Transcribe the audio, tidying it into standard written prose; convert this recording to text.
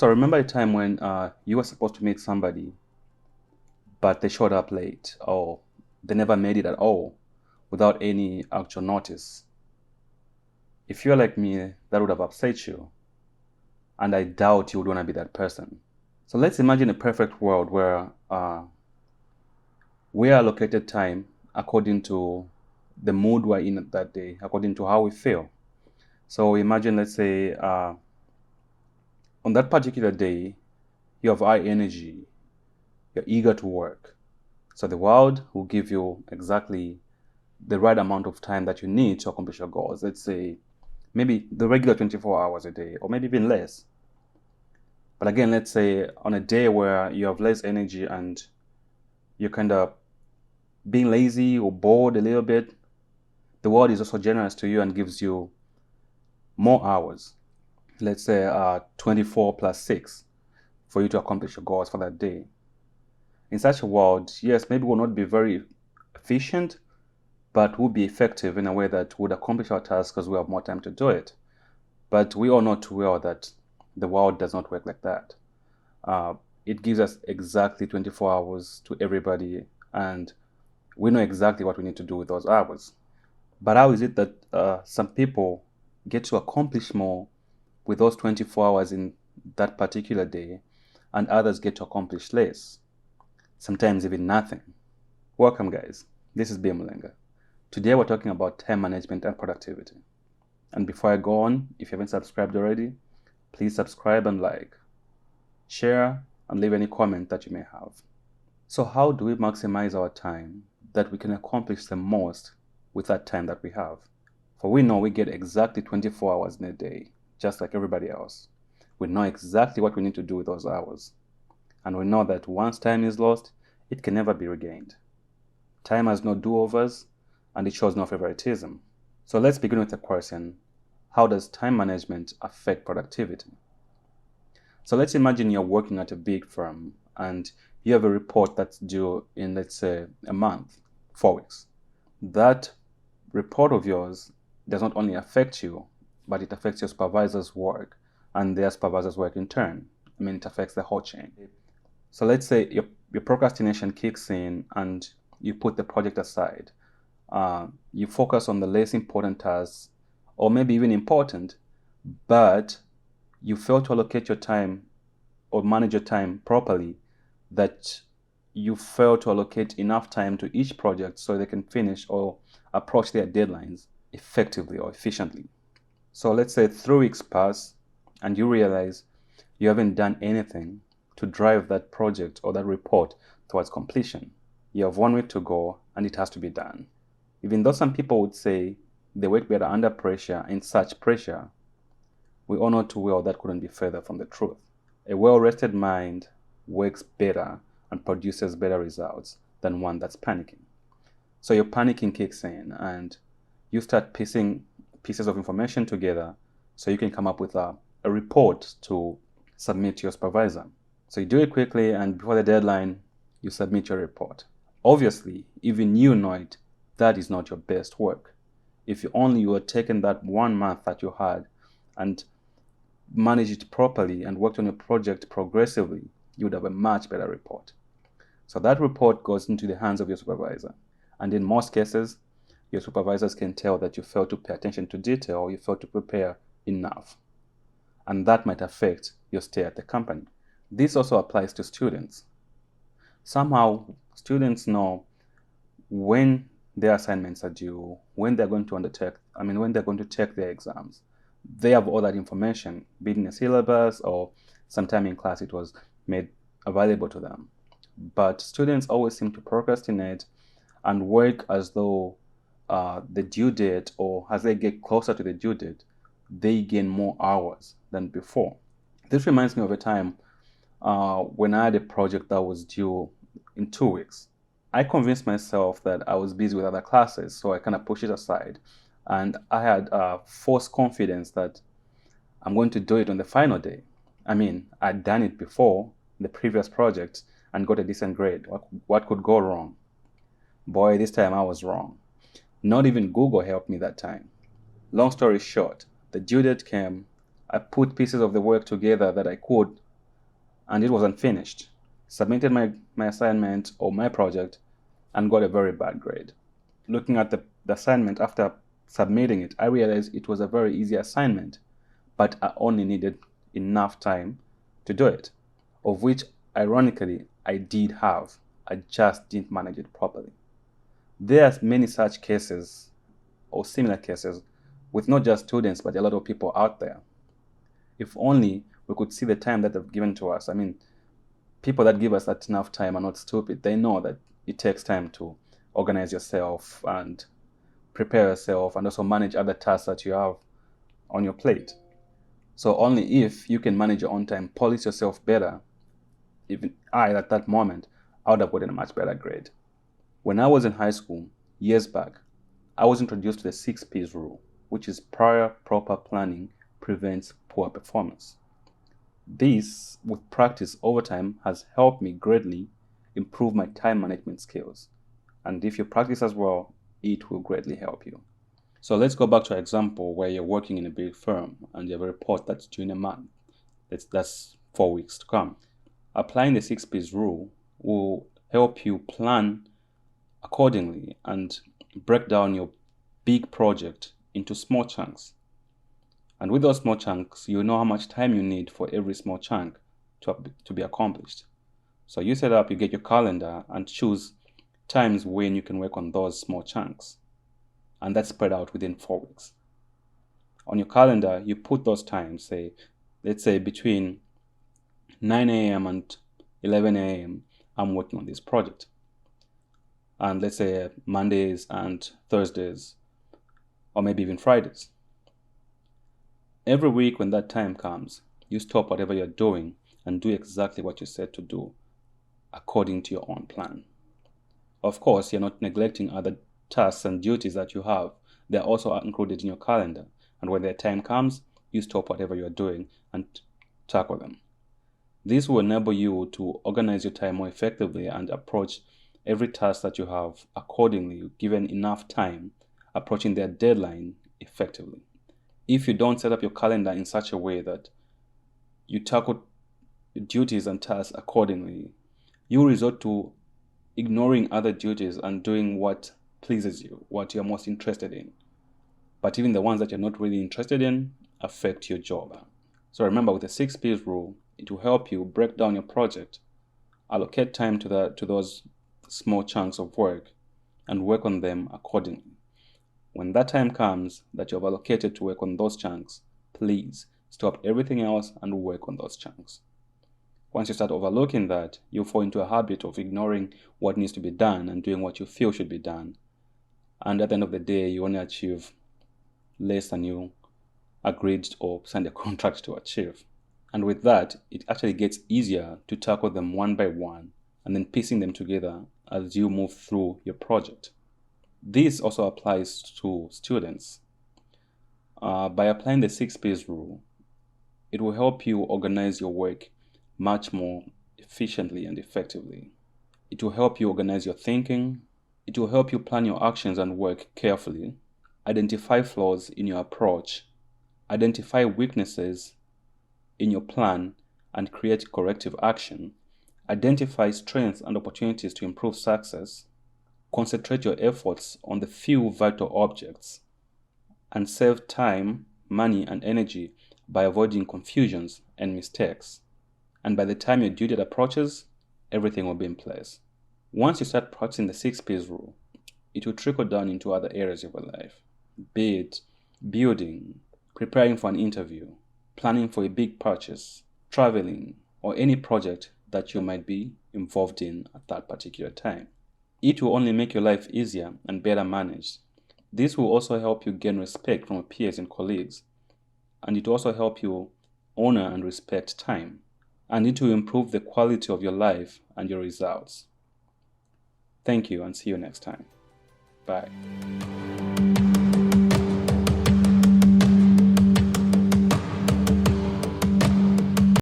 So remember a time when you were supposed to meet somebody, but they showed up late, or they never made it at all without any actual notice. If you're like me, that would have upset you, and I doubt you would want to be that person. So let's imagine a perfect world where we allocated time according to the mood we're in that day, according to how we feel. So imagine, let's say, on that particular day, you have high energy, you're eager to work. So the world will give you exactly the right amount of time that you need to accomplish your goals. Let's say maybe the regular 24 hours a day, or maybe even less. But again, let's say on a day where you have less energy and you're kind of being lazy or bored a little bit, the world is also generous to you and gives you more hours. Let's say 24 plus 6 for you to accomplish your goals for that day. In such a world, yes, maybe we'll not be very efficient, but we'll be effective in a way that would accomplish our task because we have more time to do it. But we all know too well that the world does not work like that. It gives us exactly 24 hours to everybody, and we know exactly what we need to do with those hours. But how is it that some people get to accomplish more with those 24 hours in that particular day, and others get to accomplish less? Sometimes even nothing. Welcome, guys. This is Bia Mulenga. Today we're talking about time management and productivity. And before I go on, if you haven't subscribed already, please subscribe and like, share, and leave any comment that you may have. So how do we maximize our time that we can accomplish the most with that time that we have? For we know we get exactly 24 hours in a day, just like everybody else. We know exactly what we need to do with those hours. And we know that once time is lost, it can never be regained. Time has no do-overs, and it shows no favoritism. So let's begin with the question, how does time management affect productivity? So let's imagine you're working at a big firm and you have a report that's due in, let's say, a month, 4 weeks. That report of yours does not only affect you, but it affects your supervisor's work and their supervisor's work in turn. I mean, it affects the whole chain. So let's say your procrastination kicks in and you put the project aside. You focus on the less important tasks, or maybe even important, but you fail to allocate your time or manage your time properly, that you fail to allocate enough time to each project so they can finish or approach their deadlines effectively or efficiently. So let's say 3 weeks pass and you realize you haven't done anything to drive that project or that report towards completion. You have 1 week to go and it has to be done. Even though some people would say they work better under pressure, in such pressure, we all know too well that couldn't be further from the truth. A well-rested mind works better and produces better results than one that's panicking. So your panicking kicks in and you start piecing pieces of information together so you can come up with a report to submit to your supervisor. So you do it quickly, and before the deadline, you submit your report. Obviously, even you know it, that is not your best work. If you had taken that 1 month that you had and managed it properly and worked on your project progressively, you would have a much better report. So that report goes into the hands of your supervisor. And in most cases, your supervisors can tell that you failed to pay attention to detail or you failed to prepare enough. And that might affect your stay at the company. This also applies to students. Somehow, students know when their assignments are due, when they're going to take their exams. They have all that information, be it in a syllabus or sometime in class it was made available to them. But students always seem to procrastinate and work as though the due date, or as they get closer to the due date, they gain more hours than before. This reminds me of a time when I had a project that was due in 2 weeks. I convinced myself that I was busy with other classes, so I kind of pushed it aside. And I had false confidence that I'm going to do it on the final day. I mean, I'd done it before, the previous project, and got a decent grade. What could go wrong? Boy, this time I was wrong. Not even Google helped me that time. Long story short, the due date came. I put pieces of the work together that I could and it wasn't finished. Submitted my assignment or my project and got a very bad grade. Looking at the assignment after submitting it, I realized it was a very easy assignment, but I only needed enough time to do it, of which, ironically, I did have. I just didn't manage it properly. There are many such cases or similar cases with not just students, but a lot of people out there. If only we could see the time that they've given to us. I mean, people that give us that enough time are not stupid. They know that it takes time to organize yourself and prepare yourself and also manage other tasks that you have on your plate. So only if you can manage your own time, polish yourself better, even I, at that moment, I would have gotten a much better grade. When I was in high school, years back, I was introduced to the 6 P's rule, which is prior proper planning prevents poor performance. This, with practice over time, has helped me greatly improve my time management skills. And if you practice as well, it will greatly help you. So let's go back to an example where you're working in a big firm and you have a report that's due in a month. That's 4 weeks to come. Applying the 6 P's rule will help you plan accordingly and break down your big project into small chunks. And with those small chunks, you know how much time you need for every small chunk to be accomplished. So you set up, you get your calendar and choose times when you can work on those small chunks. And that's spread out within 4 weeks. On your calendar, you put those times, let's say between 9 a.m. and 11 a.m., I'm working on this project. And let's say Mondays and Thursdays, or maybe even Fridays. Every week when that time comes, you stop whatever you're doing and do exactly what you said to do according to your own plan. Of course, you're not neglecting other tasks and duties that you have. They're also included in your calendar. And when their time comes, you stop whatever you're doing and tackle them. This will enable you to organize your time more effectively and approach every task that you have accordingly, given enough time, approaching their deadline effectively. If you don't set up your calendar in such a way that you tackle duties and tasks accordingly, you resort to ignoring other duties and doing what pleases you, what you're most interested in. But even the ones that you're not really interested in affect your job. So remember, with the 6 P's rule, it will help you break down your project, allocate time to those small chunks of work, and work on them accordingly. When that time comes that you have allocated to work on those chunks, please stop everything else and work on those chunks. Once you start overlooking that, you'll fall into a habit of ignoring what needs to be done and doing what you feel should be done. And at the end of the day, you only achieve less than you agreed or signed a contract to achieve. And with that, it actually gets easier to tackle them one by one and then piecing them together as you move through your project. This also applies to students. By applying the 6 P's rule, it will help you organize your work much more efficiently and effectively. It will help you organize your thinking. It will help you plan your actions and work carefully, identify flaws in your approach, identify weaknesses in your plan and create corrective action, identify strengths and opportunities to improve success, concentrate your efforts on the few vital objects, and save time, money, and energy by avoiding confusions and mistakes. And by the time your due date approaches, everything will be in place. Once you start practicing the 6 P's rule, it will trickle down into other areas of your life, be it building, preparing for an interview, planning for a big purchase, traveling, or any project that you might be involved in at that particular time. It will only make your life easier and better managed. This will also help you gain respect from your peers and colleagues, and it will also help you honor and respect time, and it will improve the quality of your life and your results. Thank you, and see you next time. Bye.